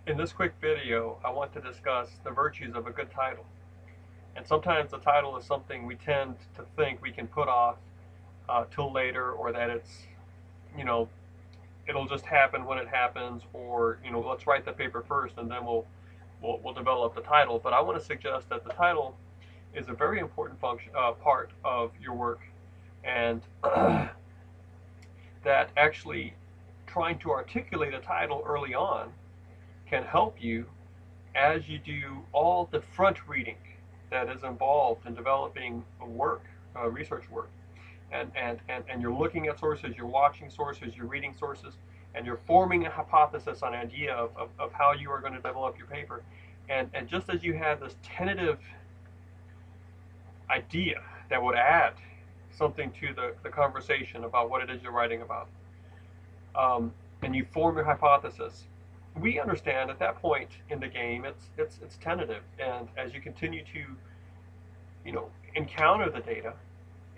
In this quick video, I want to discuss the virtues of a good title. And sometimes the title is something we tend to think we can put off till later, or that it's, you know, it'll just happen when it happens, or let's write the paper first and then we'll develop the title. But I want to suggest that the title is a very important part of your work, and that actually trying to articulate a title early on can help you as you do all the front reading that is involved in developing a work, research work. And you're looking at sources, you're watching sources, you're reading sources, and you're forming a hypothesis, an idea of how you are going to develop your paper. And just as you have this tentative idea that would add something to the conversation about what it is you're writing about, and you form your hypothesis, we understand at that point in the game it's tentative, and as you continue to encounter the data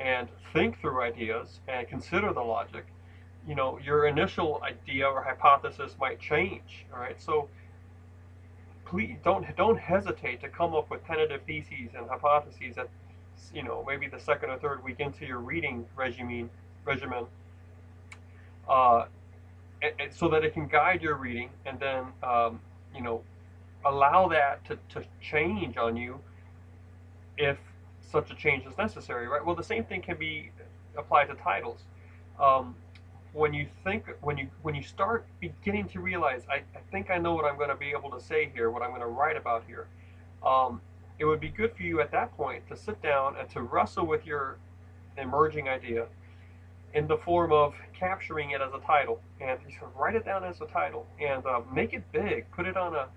and think through ideas and consider the logic, your initial idea or hypothesis might change. All right, so please don't hesitate to come up with tentative theses and hypotheses at maybe the second or third week into your reading regimen, uh, so that it can guide your reading, and then you know allow that to change on you if such a change is necessary, right? Well, the same thing can be applied to titles. Um, when you start beginning to realize, I think I know what I'm going to be able to say here, what I'm going to write about here. Um, it would be good for you at that point to sit down and to wrestle with your emerging idea in the form of capturing it as a title, and write it down as a title, and make it big. Put it on a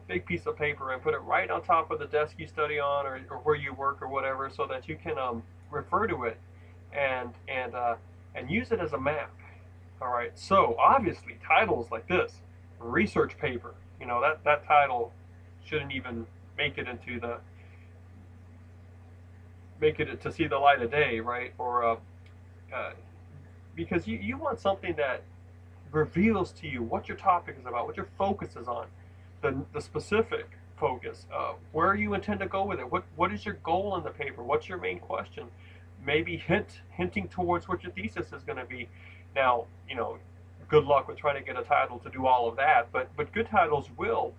big piece of paper, and put it right on top of the desk you study on, or where you work or whatever, so that you can refer to it and use it as a map. All right. So obviously, titles like this, research paper, that title shouldn't even make it into the make it to see the light of day, right? Or uh, because you want something that reveals to you what your topic is about, what your focus is on, the specific focus, where you intend to go with it, what is your goal in the paper, what's your main question, maybe hinting towards what your thesis is going to be. Now, good luck with trying to get a title to do all of that, but good titles will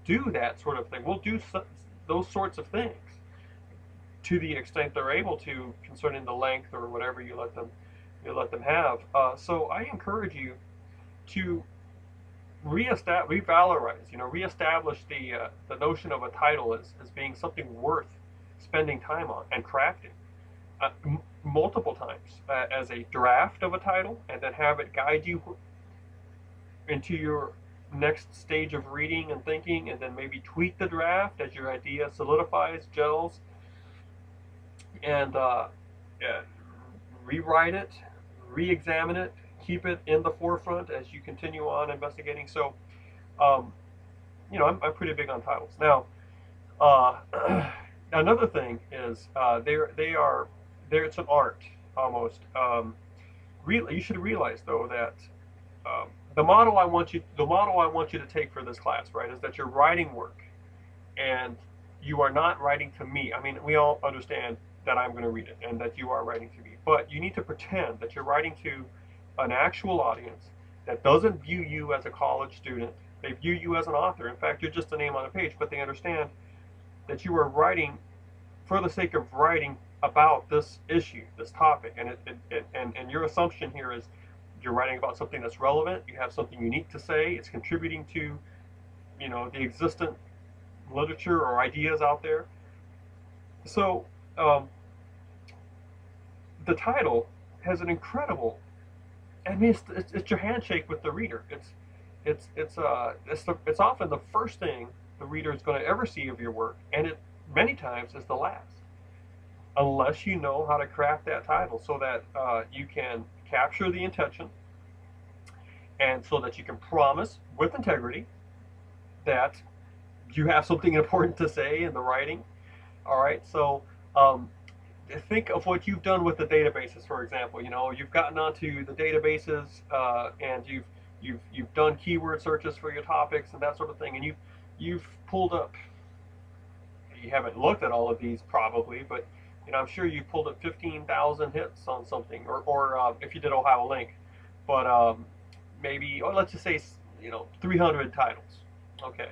do that sort of thing. Will do those sorts of things to the extent they're able to, concerning the length or whatever you let them have. So I encourage you to reestablish the notion of a title as being something worth spending time on and crafting multiple times, as a draft of a title, and then have it guide you into your next stage of reading and thinking, and then maybe tweak the draft as your idea solidifies, gels, and rewrite it, re-examine it, keep it in the forefront as you continue on investigating. So, um, I'm pretty big on titles. Now, uh, another thing is they are there. It's an art almost. You should realize though that the model I want you to take for this class, right, is that you're writing work, and you are not writing to me. I mean, we all understand that I'm going to read it and that you are writing to me, but you need to pretend that you're writing to an actual audience that doesn't view you as a college student. They view you as an author. In fact, you're just a name on a page, but they understand that you are writing for the sake of writing about this issue, this topic, and your assumption here is you're writing about something that's relevant. You have something unique to say. It's contributing to the existent literature or ideas out there. So um, the title has an incredible. I mean, it's your handshake with the reader. It's often the first thing the reader is going to ever see of your work, and it many times is the last, unless you know how to craft that title so that you can capture the intention, and so that you can promise with integrity that you have something important to say in the writing. All right, so um, think of what you've done with the databases, for example. You've gotten onto the databases, and you've done keyword searches for your topics and that sort of thing, and you've pulled up. You haven't looked at all of these probably, but I'm sure you pulled up 15,000 hits on something, or if you did Ohio Link, but maybe, or let's just say 300 titles. Okay,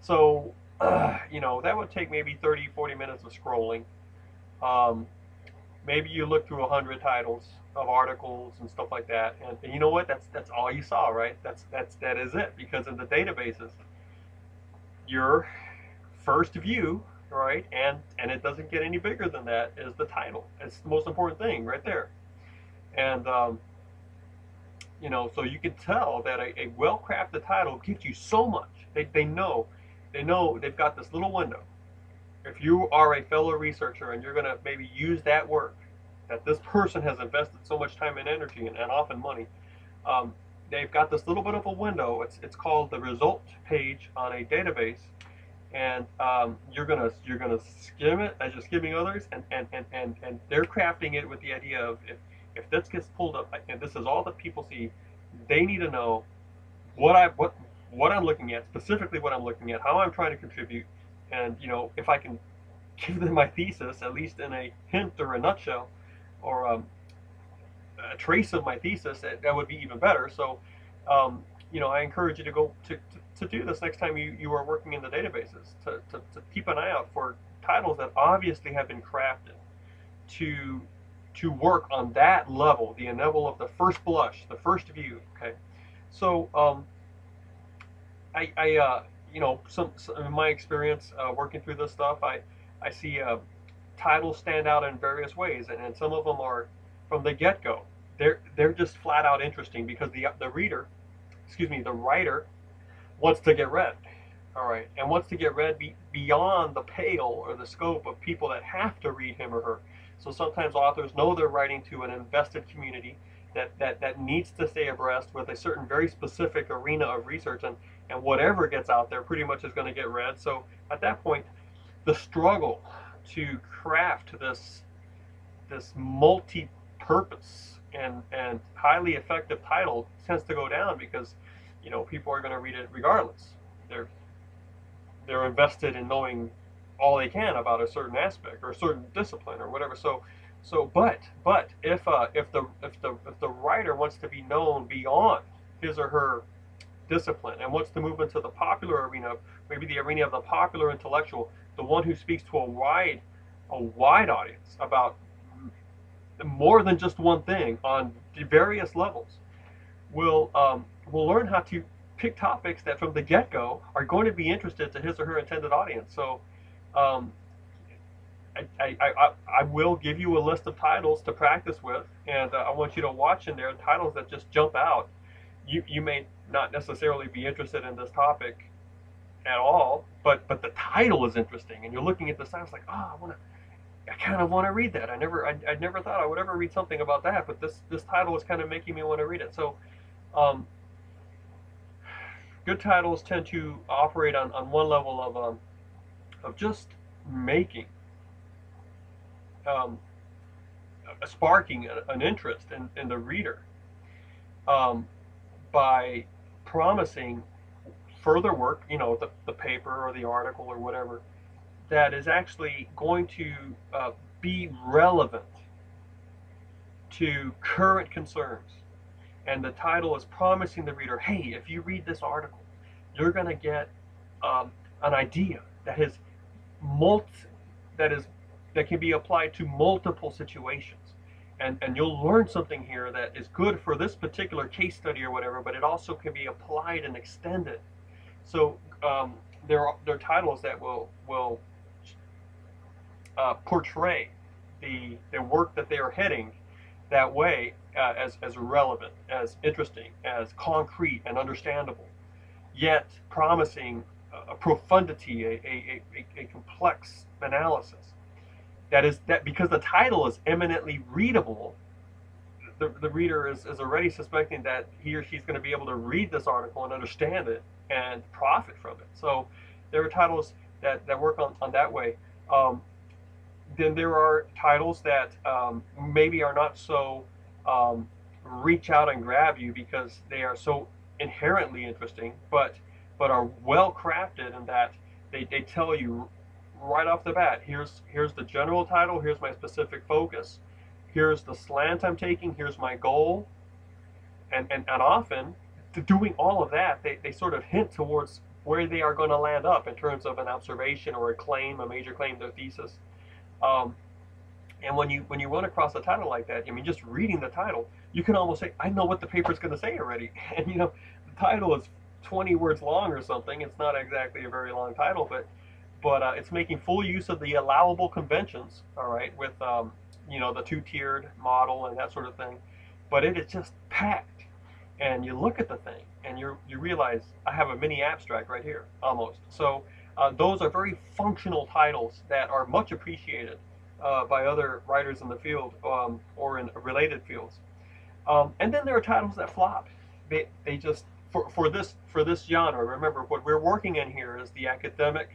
so that would take maybe 30, 40 minutes of scrolling. Um, Maybe you look through 100 titles of articles and stuff like that, and you know what? That's all you saw, right? That is it, because in the databases, your first view, right, and it doesn't get any bigger than that, is the title. It's the most important thing right there, and so you can tell that a well-crafted title gives you so much. They know they've got this little window. If you are a fellow researcher and you're going to maybe use that work that this person has invested so much time and energy and often money, um, they've got this little bit of a window. It's called the result page on a database, and you're gonna skim it as you're skimming others, and they're crafting it with the idea of, if this gets pulled up and this is all that people see, they need to know what I'm looking at, specifically what I'm looking at, how I'm trying to contribute, and if I can give them my thesis, at least in a hint or a nutshell, or a trace of my thesis, that would be even better. So, I encourage you to go to do this next time you are working in the databases, to keep an eye out for titles that obviously have been crafted to work on that level, the level of the first blush, the first view. Okay, so some in my experience working through this stuff, I see titles stand out in various ways, and some of them are from the get-go. They're just flat out interesting because the reader, excuse me, the writer wants to get read. All right, and wants to get read beyond the pale or the scope of people that have to read him or her. So sometimes authors know they're writing to an invested community that needs to stay abreast with a certain very specific arena of research, and whatever gets out there pretty much is going to get read. So at that point, the struggle to craft this multi-purpose and highly effective title tends to go down, because people are going to read it regardless. They're invested in knowing all they can about a certain aspect or a certain discipline or whatever. But if the writer wants to be known beyond his or her discipline and wants to move into the popular arena, maybe the arena of the popular intellectual, the one who speaks to a wide audience about more than just one thing on various levels, will learn how to pick topics that from the get-go are going to be interested to his or her intended audience. So um, I will give you a list of titles to practice with, and I want you to watch in there titles that just jump out. You may not necessarily be interested in this topic at all, but the title is interesting, and you're looking at the title, it's like, I kind of want to read that. I never thought I would ever read something about that, but this title is kind of making me want to read it. So good titles tend to operate on one level of just making, um, sparking an interest in the reader, um, by promising further work, the paper or the article or whatever, that is actually going to be relevant to current concerns. And the title is promising the reader, hey, if you read this article, you're going to get an idea that is that can be applied to multiple situations. And you'll learn something here that is good for this particular case study or whatever, but it also can be applied and extended. So there are titles that will portray the work that they are heading that way, as relevant, as interesting, as concrete and understandable, yet promising a profundity, a complex analysis. That because the title is eminently readable, the reader is already suspecting that he or she's going to be able to read this article and understand it and profit from it. So there are titles that work on that way. Then there are titles that maybe are not so reach out and grab you, because they are so inherently interesting, but are well crafted in that they tell you right off the bat, here's the general title, here's my specific focus, here's the slant I'm taking, here's my goal, and often doing all of that, they sort of hint towards where they are going to land up in terms of an observation or a claim, a major claim, their thesis. Um, and when you run across a title like that, I mean, just reading the title, you can almost say, I know what the paper's going to say already. And the title is 20 words long or something. It's not exactly a very long title, but it's making full use of the allowable conventions. All right, with the two-tiered model and that sort of thing. But it is just packed. And you look at the thing, and you realize I have a mini abstract right here, almost. So those are very functional titles that are much appreciated by other writers in the field or in related fields. And then there are titles that flop. They just for this genre. Remember, what we're working in here is the academic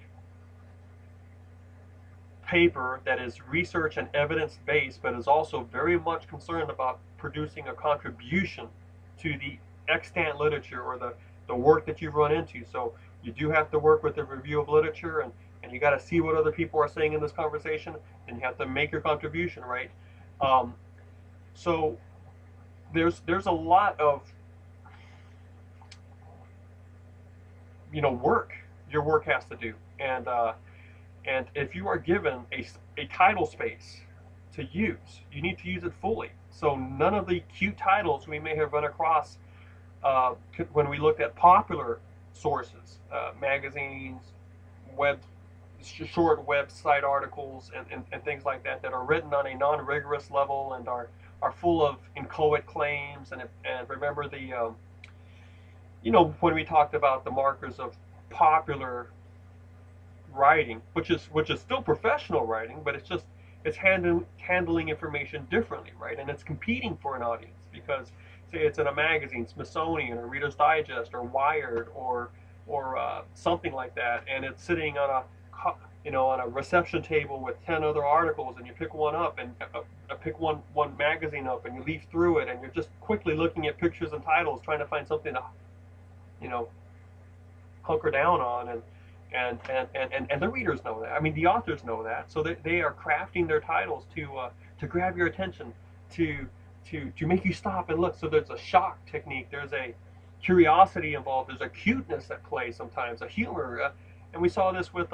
paper that is research and evidence based, but is also very much concerned about producing a contribution to the extant literature or the work that you've run into. So you do have to work with the review of literature, and you got to see what other people are saying in this conversation, and you have to make your contribution, right? Um, so there's a lot of work your work has to do, and if you are given a title space to use, you need to use it fully. So none of the cute titles we may have run across when we looked at popular sources, magazines, short website articles, and things like that are written on a non-rigorous level and are full of inchoate claims. And remember when we talked about the markers of popular writing, which is still professional writing, but it's handling information differently, right? And it's competing for an audience because, say, it's in a magazine, Smithsonian or Reader's Digest or Wired or something like that, and it's sitting on a reception table with 10 other articles, and you pick one up and pick one magazine up, and you leaf through it, and you're just quickly looking at pictures and titles, trying to find something to hunker down on, and the readers know that. I mean, the authors know that, so they are crafting their titles to grab your attention, to make you stop and look. So there's a shock technique, there's a curiosity involved, there's a cuteness at play sometimes, a humor, and we saw this with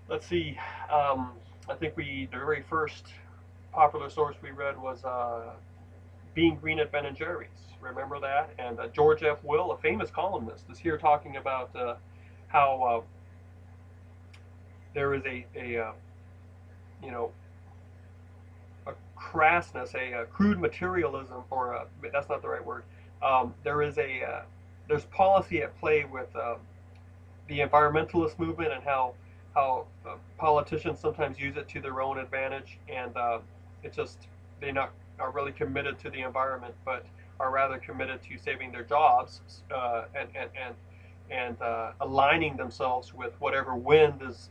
let's see, I think the very first popular source we read was Being Green at Ben and Jerry's. Remember that? And George F. Will, a famous columnist, is here talking about how there is a crassness, a crude materialism, or that's not the right word. There's policy at play with the environmentalist movement, and how politicians sometimes use it to their own advantage, and they're not are really committed to the environment, but are rather committed to saving their jobs and aligning themselves with whatever wind is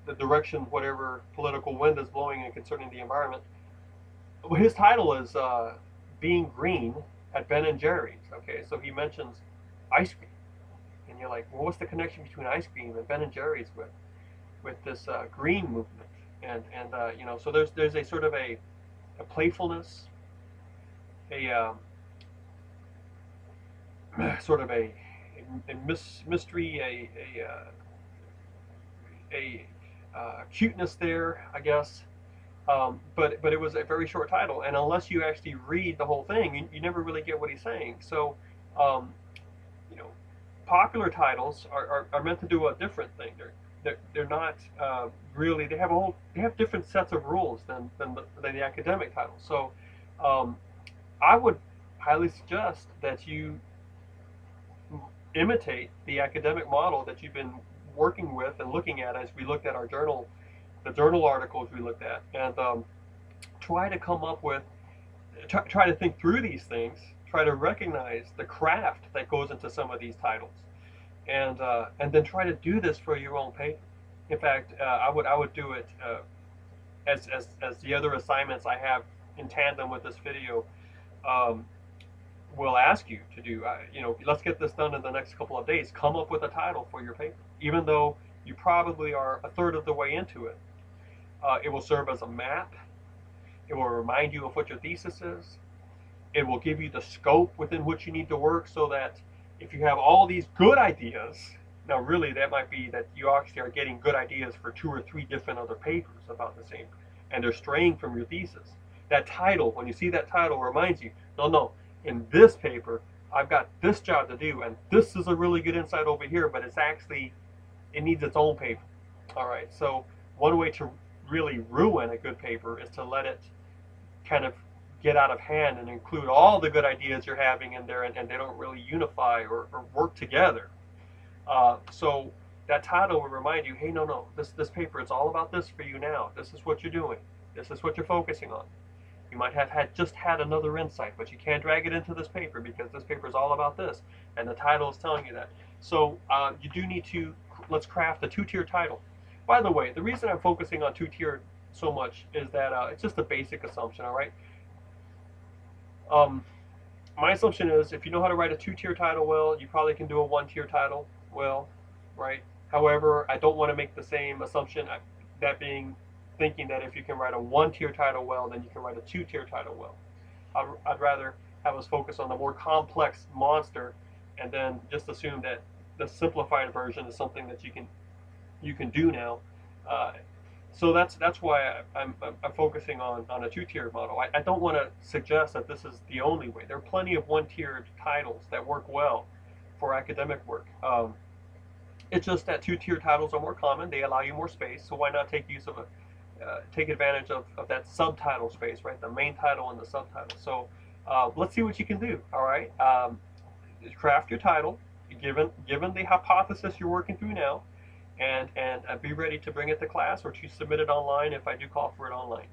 the direction, whatever political wind is blowing and concerning the environment. Well, his title is Being Green at Ben and Jerry's. Okay, so he mentions ice cream, and you're like, well, what's the connection between ice cream and Ben and Jerry's with this green movement? And so there's a sort of a playfulness, a sort of a mystery, a cuteness there, I guess. But it was a very short title, and unless you actually read the whole thing, you never really get what he's saying. So, you know, popular titles are meant to do a different thing. They're not really. They have different sets of rules than the academic titles. So, I would highly suggest that you imitate the academic model that you've been working with and looking at as we looked at our journal, the journal articles we looked at, and try to come up with, try to think through these things, try to recognize the craft that goes into some of these titles, and then try to do this for your own paper. In fact, I would do it as the other assignments I have in tandem with this video. will ask you to do. Let's get this done in the next couple of days. Come up with a title for your paper, even though you probably are a third of the way into it. It will serve as a map. It will remind you of what your thesis is. It will give you the scope within which you need to work, so that if you have all these good ideas, now really that might be that you actually are getting good ideas for 2 or 3 different other papers about the same, and they're straying from your thesis. That title, when you see that title, reminds you, no, no, in this paper, I've got this job to do, and this is a really good insight over here, but it needs its own paper. All right, so one way to really ruin a good paper is to let it kind of get out of hand and include all the good ideas you're having in there, and they don't really unify or work together. So that title will remind you, hey, no, no, this paper, it's all about this for you now. This is what you're doing. This is what you're focusing on. You might have just had another insight, but you can't drag it into this paper because this paper is all about this, and the title is telling you that. So you do need to, let's craft a two-tier title. By the way, the reason I'm focusing on two-tier so much is that it's just a basic assumption, all right? Um, my assumption is if you know how to write a two-tier title well, you probably can do a one-tier title well, right? However, I don't want to make the same assumption, that being thinking that if you can write a one-tier title well, then you can write a two-tier title well. I'd rather have us focus on the more complex monster, and then just assume that the simplified version is something that you can do now. Uh, so that's why I'm focusing on a two-tier model. I don't want to suggest that this is the only way. There are plenty of one-tiered titles that work well for academic work. It's just that two-tier titles are more common. They allow you more space, so why not take advantage of that subtitle space, right? The main title and the subtitle. So let's see what you can do. All right, craft your title, given the hypothesis you're working through now, and be ready to bring it to class or to submit it online if I do call for it online.